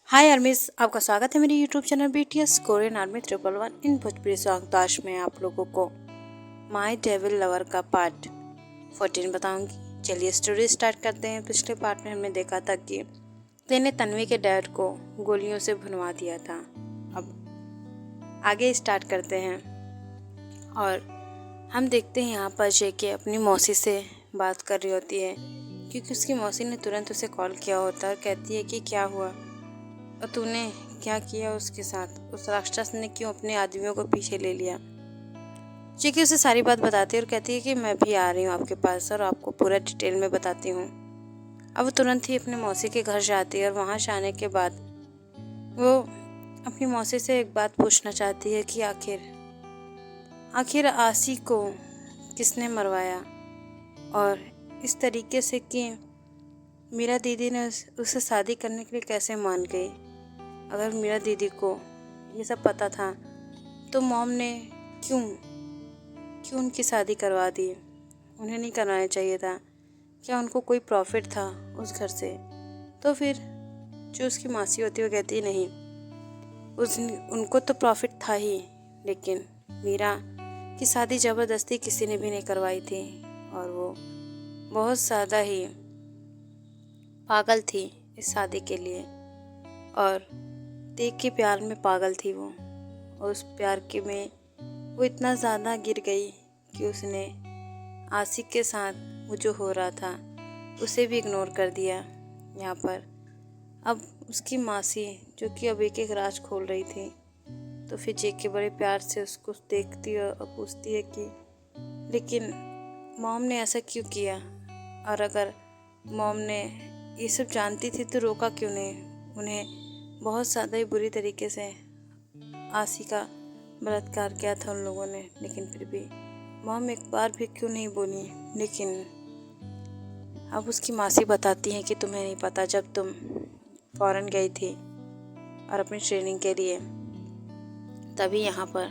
हाय आर्मीज, आपका स्वागत है मेरे YouTube channel BTS Korean army 111 इन भोजपुरी सॉन्ग। तो आज मैं आप लोगों को माय डेविल लवर का पार्ट 14 बताऊंगी। चलिए स्टोरी स्टार्ट करते हैं। पिछले पार्ट में हमने देखा था कि तेने तन्वी के डैड को गोलियों से भुनवा दिया था। अब आगे स्टार्ट करते हैं और हम देखते हैं यहाँ पर जेके अपनी मौसी से बात कर रही होती है, क्योंकि उसकी मौसी ने तुरंत उसे कॉल किया होता है और कहती है कि क्या हुआ और तूने क्या किया उसके साथ, उस राक्षस ने क्यों अपने आदमियों को पीछे ले लिया। जेके उसे सारी बात बताती है और कहती है कि मैं भी आ रही हूँ आपके पास और आपको पूरा डिटेल में बताती हूँ। अब वो तुरंत ही अपने मौसी के घर जाती है और वहाँ से आने के बाद वो अपनी मौसी से एक बात पूछना चाहती है कि आखिर आसी को किसने मरवाया, और इस तरीके से कि मीरा दीदी ने उसे शादी करने के लिए कैसे मान गई। अगर मीरा दीदी को ये सब पता था तो मॉम ने क्यों उनकी शादी करवा दी। उन्हें नहीं करवाना चाहिए था। क्या उनको कोई प्रॉफिट था उस घर से? तो फिर जो उसकी मासी होती है वो कहती नहीं, उनको तो प्रॉफिट था ही, लेकिन मीरा की शादी ज़बरदस्ती किसी ने भी नहीं करवाई थी और वो बहुत ज़्यादा ही पागल थी इस शादी के लिए। और देख के प्यार में पागल थी वो, और उस प्यार के में वो इतना ज़्यादा गिर गई कि उसने आशिक के साथ वो जो हो रहा था उसे भी इग्नोर कर दिया। यहाँ पर अब उसकी मासी जो कि अब एक एक राज खोल रही थी, तो फिर जेके बड़े प्यार से उसको देखती है और पूछती है कि लेकिन मॉम ने ऐसा क्यों किया, और अगर मॉम ने ये सब जानती थी तो रोका क्यों नहीं। उन्हें बहुत ज़्यादा ही बुरी तरीके से आसी का बलात्कार किया था उन लोगों ने, लेकिन फिर भी मॉम एक बार भी क्यों नहीं बोली। लेकिन अब उसकी मासी बताती है कि तुम्हें नहीं पता, जब तुम फॉरेन गई थी और अपनी ट्रेनिंग के लिए, तभी यहाँ पर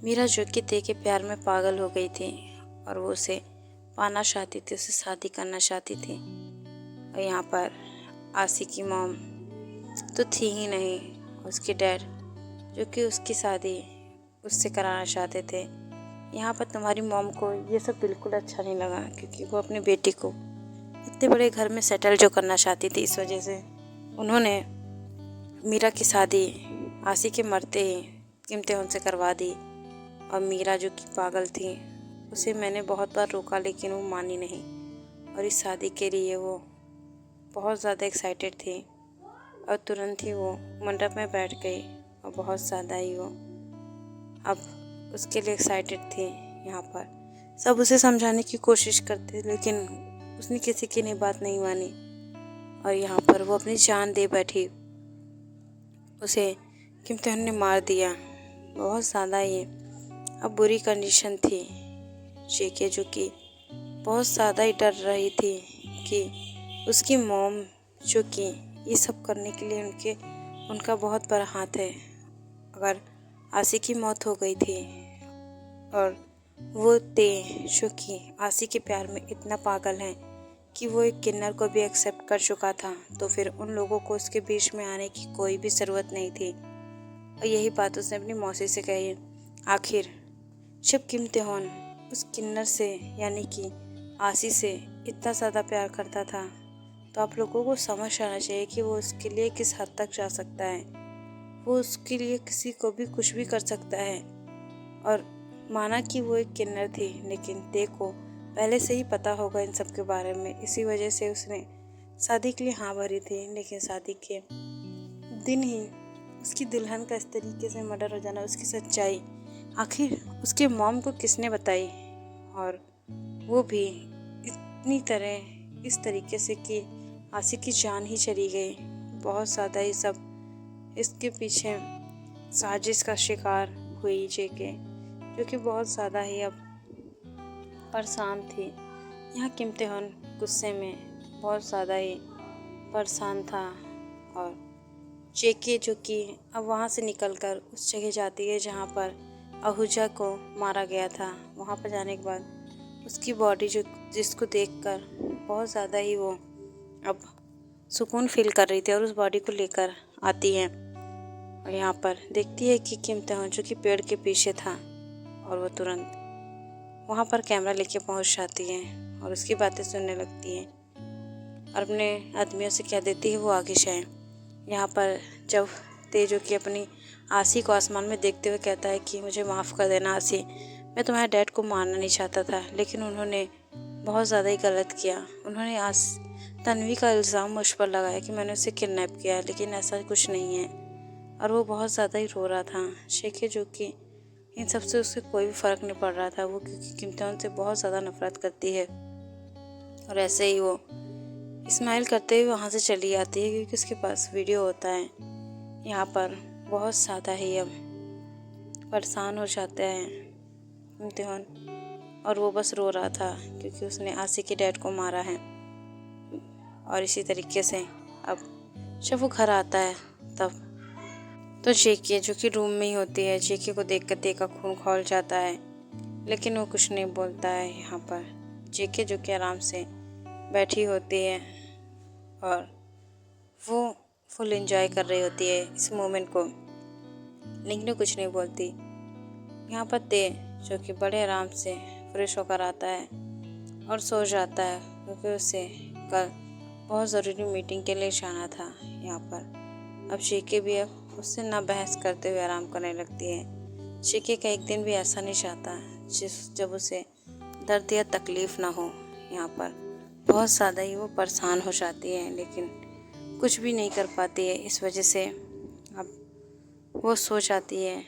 मीरा जो कि देख के प्यार में पागल हो गई थी और वो उसे पाना चाहती थी, उससे शादी करना चाहती थी। और यहाँ पर आसी की मॉम तो थी ही नहीं, उसके डैड जो कि उसकी शादी उससे कराना चाहते थे। यहाँ पर तुम्हारी मॉम को ये सब बिल्कुल अच्छा नहीं लगा, क्योंकि वो अपनी बेटी को इतने बड़े घर में सेटल जो करना चाहती थी, इस वजह से उन्होंने मीरा की शादी आसी के मरते ही इम्तिहान से करवा दी। और मीरा जो कि पागल थी, उसे मैंने बहुत बार रोका लेकिन वो मानी नहीं, और इस शादी के लिए वो बहुत ज़्यादा एक्साइटेड थी और तुरंत ही वो मंडप में बैठ गई और बहुत ज़्यादा ही वो अब उसके लिए एक्साइटेड थी। यहाँ पर सब उसे समझाने की कोशिश करते, लेकिन उसने किसी की नहीं बात नहीं मानी और यहाँ पर वो अपनी जान दे बैठी। उसे किम्तिहान ने मार दिया। बहुत ज़्यादा ही अब बुरी कंडीशन थी जेके, जो कि बहुत ज़्यादा ही डर रही थी कि उसकी मॉम जो कि ये सब करने के लिए उनका बहुत बड़ा हाथ है। अगर आसी की मौत हो गई थी और वो जो कि आसी के प्यार में इतना पागल है कि वो एक किन्नर को भी एक्सेप्ट कर चुका था, तो फिर उन लोगों को उसके बीच में आने की कोई भी ज़रूरत नहीं थी। और यही बात उसने अपनी मौसी से कही। आखिर जब किम्तिहान उस किन्नर से यानी कि आसी से इतना ज़्यादा प्यार करता था, तो आप लोगों को समझ आना चाहिए कि वो उसके लिए किस हद तक जा सकता है। वो उसके लिए किसी को भी कुछ भी कर सकता है। और माना कि वो एक किन्नर थी, लेकिन देखो पहले से ही पता होगा इन सब के बारे में, इसी वजह से उसने शादी के लिए हाँ भरी थी। लेकिन शादी के दिन ही उसकी दुल्हन का इस तरीके से मर्डर हो जाना, उसकी सच्चाई आखिर उसके मॉम को किसने बताई, और वो भी इस तरीके से कि आसी की जान ही चली गई। बहुत ज़्यादा ही सब इसके पीछे साजिश का शिकार हुई जेके, जो कि बहुत ज़्यादा ही अब परेशान थी। यहाँ किम्तिहान गुस्से में बहुत ज़्यादा ही परेशान था, और जेके जो कि अब वहाँ से निकलकर उस जगह जाती है जहाँ पर आहूजा को मारा गया था। वहाँ पर जाने के बाद उसकी बॉडी जिसको देखकर बहुत ज़्यादा ही वो अब सुकून फील कर रही थी और उस बॉडी को लेकर आती हैं और यहाँ पर देखती है कि किम तेहन जो कि पेड़ के पीछे था, और वो तुरंत वहाँ पर कैमरा लेके पहुँच जाती है और उसकी बातें सुनने लगती है और अपने आदमियों से कह देती है वो आगे जाएं। यहाँ पर जब तेजो की अपनी आसी को आसमान में देखते हुए कहता है कि मुझे माफ़ कर देना आसी, मैं तुम्हारे डैड को मारना नहीं चाहता था, लेकिन उन्होंने बहुत ज़्यादा ही गलत किया। उन्होंने तन्वी का इल्ज़ाम मुझ पर लगाया कि मैंने उसे किडनैप किया, लेकिन ऐसा कुछ नहीं है। और वो बहुत ज़्यादा ही रो रहा था। शेखे जो कि इन सब से उससे कोई भी फ़र्क नहीं पड़ रहा था, वो क्योंकि किम तेहन से बहुत ज़्यादा नफरत करती है। और ऐसे ही वो स्माइल करते हुए वहाँ से चली आती है क्योंकि उसके पास वीडियो होता है। यहाँ पर बहुत ज़्यादा ही अब परेशान हो जाते हैं किम तेहन, और वो बस रो रहा था क्योंकि उसने आसी के डैड को मारा है। और इसी तरीके से अब जब वो घर आता है तब तो जेके जो कि रूम में ही होती है, जेके को देख कर तेज का खून खौल जाता है, लेकिन वो कुछ नहीं बोलता है। यहाँ पर जेके जो कि आराम से बैठी होती है और वो फुल एंजॉय कर रही होती है इस मोमेंट को, लेकिन वो कुछ नहीं बोलती। यहाँ पर ते जो कि बड़े आराम से फ्रेश होकर आता है और सो जाता है क्योंकि उसे कल बहुत ज़रूरी मीटिंग के लिए जाना था। यहाँ पर अब शेके भी अब उससे ना बहस करते हुए आराम करने लगती है। शेके का एक दिन भी ऐसा नहीं चाहता जब उसे दर्द या तकलीफ़ ना हो। यहाँ पर बहुत ज़्यादा ही वो परेशान हो जाती है, लेकिन कुछ भी नहीं कर पाती है। इस वजह से अब वो सो जाती है।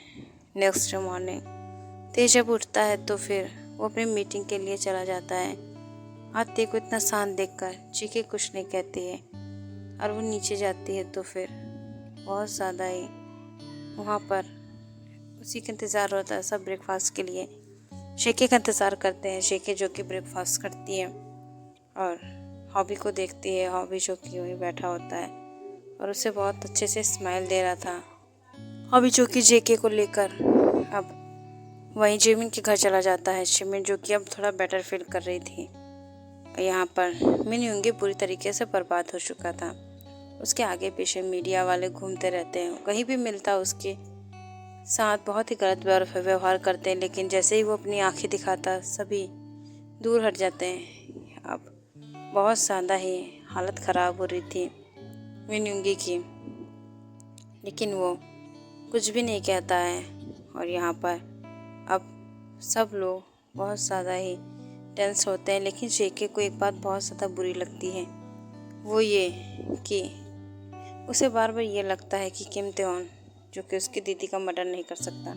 नेक्स्ट मॉर्निंग तेज जब उठता है तो फिर वो अपनी मीटिंग के लिए चला जाता है। आते को इतना शांत देखकर चीके कुछ नहीं कहती है और वो नीचे जाती है तो फिर बहुत ज़्यादा ही वहाँ पर उसी का इंतज़ार होता है। सब ब्रेकफास्ट के लिए शेके का इंतज़ार करते हैं। शेके जो कि ब्रेकफास्ट करती है और हॉबी को देखती है। हॉबी जो कि वहीं बैठा होता है और उसे बहुत अच्छे से स्माइल दे रहा था। हॉबी जो कि जेके को लेकर अब वहीं जिमिन के घर चला जाता है। जिमिन जो कि अब थोड़ा बेटर फील कर रही थी। यहाँ पर मिन युंगी पूरी तरीके से बर्बाद हो चुका था। उसके आगे पीछे मीडिया वाले घूमते रहते हैं, कहीं भी मिलता उसके साथ बहुत ही गलत व्यवहार करते हैं, लेकिन जैसे ही वो अपनी आंखें दिखाता सभी दूर हट जाते हैं। अब बहुत ज़्यादा ही हालत ख़राब हो रही थी मिन युंगी की, लेकिन वो कुछ भी नहीं कहता है। और यहाँ पर अब सब लोग बहुत ज़्यादा ही टेंस होते हैं, लेकिन शेके को एक बात बहुत ज़्यादा बुरी लगती है, वो ये कि उसे बार बार ये लगता है कि किम तेहन जो कि उसकी दीदी का मर्डर नहीं कर सकता,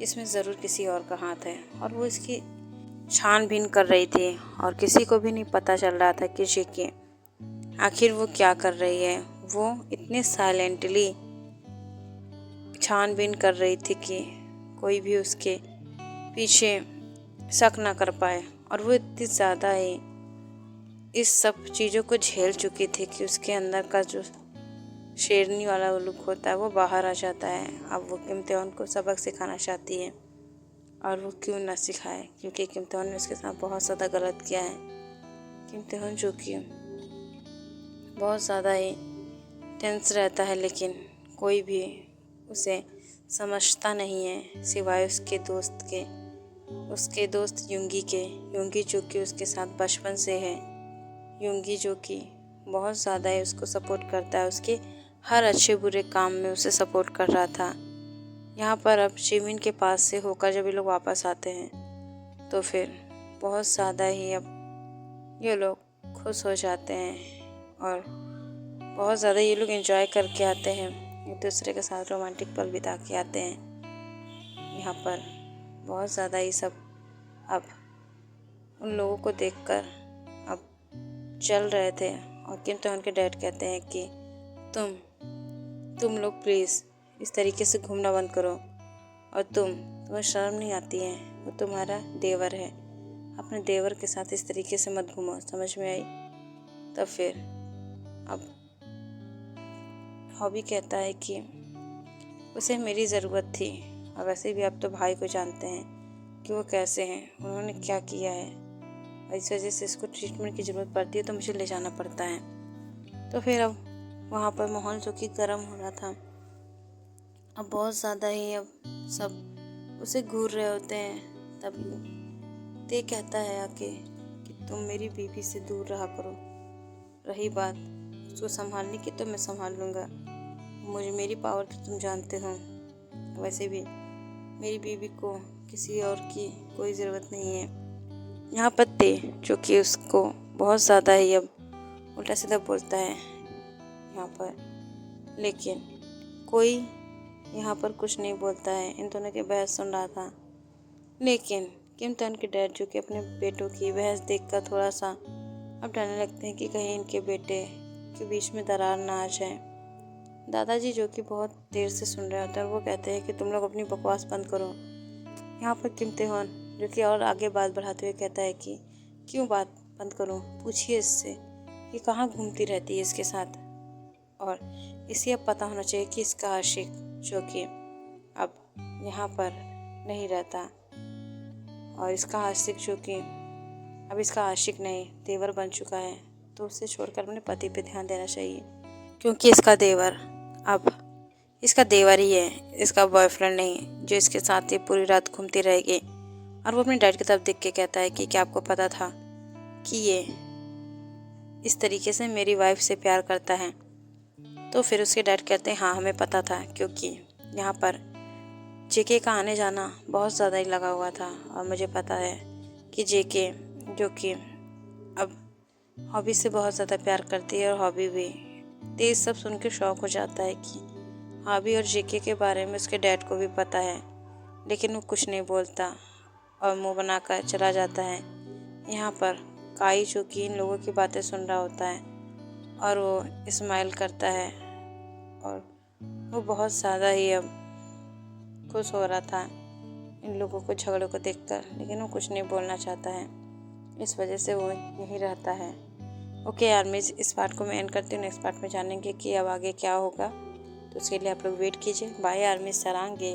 इसमें ज़रूर किसी और का हाथ है। और वो इसकी छानबीन कर रही थी और किसी को भी नहीं पता चल रहा था कि शेके आखिर वो क्या कर रही है। वो इतने साइलेंटली छानबीन कर रही थी कि कोई भी उसके पीछे शक ना कर पाए। और वो इतनी ज़्यादा ही इस सब चीज़ों को झेल चुकी थी कि उसके अंदर का जो शेरनी वाला लुक होता है वो बाहर आ जाता है। अब वो किम तेहन को सबक सिखाना चाहती है, और वो क्यों ना सिखाए, क्योंकि किम तेहन ने उसके साथ बहुत ज़्यादा गलत किया है। किम तेहन जो कि बहुत ज़्यादा ही टेंस रहता है, लेकिन कोई भी उसे समझता नहीं है सिवाय उसके दोस्त के, उसके दोस्त युंगी के। युंगी जो कि उसके साथ बचपन से है, युंगी जो कि बहुत ज़्यादा ही उसको सपोर्ट करता है, उसके हर अच्छे बुरे काम में उसे सपोर्ट कर रहा था। यहाँ पर अब जिमिन के पास से होकर जब ये लोग वापस आते हैं तो फिर बहुत ज़्यादा ही अब ये लोग खुश हो जाते हैं और बहुत ज़्यादा ये लोग एंजॉय करके आते हैं, एक दूसरे के साथ रोमांटिक पल बिता के आते हैं। यहाँ पर बहुत ज़्यादा ही सब अब उन लोगों को देखकर अब चल रहे थे। और किम तेहन के डैड कहते हैं कि तुम लोग प्लीज़ इस तरीके से घूमना बंद करो, और तुम्हें शर्म नहीं आती है, वो तुम्हारा देवर है, अपने देवर के साथ इस तरीके से मत घूमो, समझ में आई। तब फिर अब हॉबी कहता है कि उसे मेरी ज़रूरत थी, और वैसे भी आप तो भाई को जानते हैं कि वो कैसे हैं, उन्होंने क्या किया है, इस वजह से इसको ट्रीटमेंट की ज़रूरत पड़ती है तो मुझे ले जाना पड़ता है। तो फिर अब वहाँ पर माहौल जो कि गर्म हो रहा था। अब बहुत ज़्यादा ही अब सब उसे घूर रहे होते हैं। तभी ते कहता है आके कि तुम मेरी बीवी से दूर रहा करो। रही बात उसको संभालने की तो मैं संभाल लूँगा, मुझे मेरी पावर तो तुम जानते हो। वैसे भी मेरी बीवी को किसी और की कोई ज़रूरत नहीं है। यहाँ पर ते जो कि उसको बहुत ज़्यादा ही अब उल्टा सीधा बोलता है यहाँ पर, लेकिन कोई यहाँ पर कुछ नहीं बोलता है। इन दोनों की बहस सुन रहा था, लेकिन किम टर्न के डैड जो कि अपने बेटों की बहस देखकर थोड़ा सा अब डरने लगते हैं कि कहीं इनके बेटे के बीच में दरार ना आ जाए। दादाजी जो कि बहुत देर से सुन रहे होते हैं और वो कहते हैं कि तुम लोग अपनी बकवास बंद करो। यहाँ पर किम तेहवान जो कि और आगे बात बढ़ाते हुए कहता है कि क्यों बात बंद करूँ, पूछिए इससे कि कहाँ घूमती रहती है इसके साथ, और इसे अब पता होना चाहिए कि इसका आशिक जो कि अब यहाँ पर नहीं रहता, और इसका आशिक जो कि अब इसका आशिक नहीं देवर बन चुका है, तो उसे छोड़कर अपने पति पे ध्यान देना चाहिए, क्योंकि इसका देवर अब इसका देवर ही है, इसका बॉयफ्रेंड नहीं जो इसके साथ ही पूरी रात घूमती रहेगी। और वो अपने डैड की तरफ देख के कहता है कि क्या आपको पता था कि ये इस तरीके से मेरी वाइफ से प्यार करता है। तो फिर उसके डैड कहते हैं हाँ हमें पता था, क्योंकि यहाँ पर जेके का आने जाना बहुत ज़्यादा ही लगा हुआ था, और मुझे पता है कि जेके जो कि अब हॉबी से बहुत ज़्यादा प्यार करती है, और हॉबी भी तेज सब सुन के शौक हो जाता है कि हॉबी और जेके के बारे में उसके डैड को भी पता है, लेकिन वो कुछ नहीं बोलता और मुंह बनाकर चला जाता है। यहाँ पर काई जो कि इन लोगों की बातें सुन रहा होता है और वो स्माइल करता है, और वो बहुत ज़्यादा ही अब खुश हो रहा था इन लोगों को झगड़ों को देखकर, लेकिन वो कुछ नहीं बोलना चाहता है, इस वजह से वो यहीं रहता है। ओके आर्मीज, इस पार्ट को मैं एंड करती हूँ। नेक्स्ट पार्ट में जानेंगे कि अब आगे क्या होगा, तो उसके लिए आप लोग वेट कीजिए। बाय आर्मीज, सरांगे।